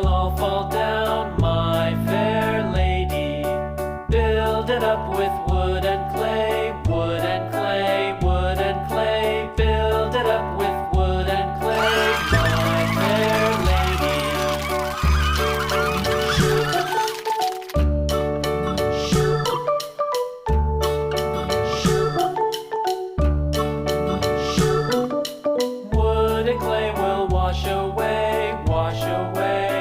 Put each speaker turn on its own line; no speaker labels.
will all fall down, my fair lady. Build it up with wood and clay, wood and clay, wood and clay. Build it up with wood and clay, my fair lady. Wood and clay will wash away, wash away,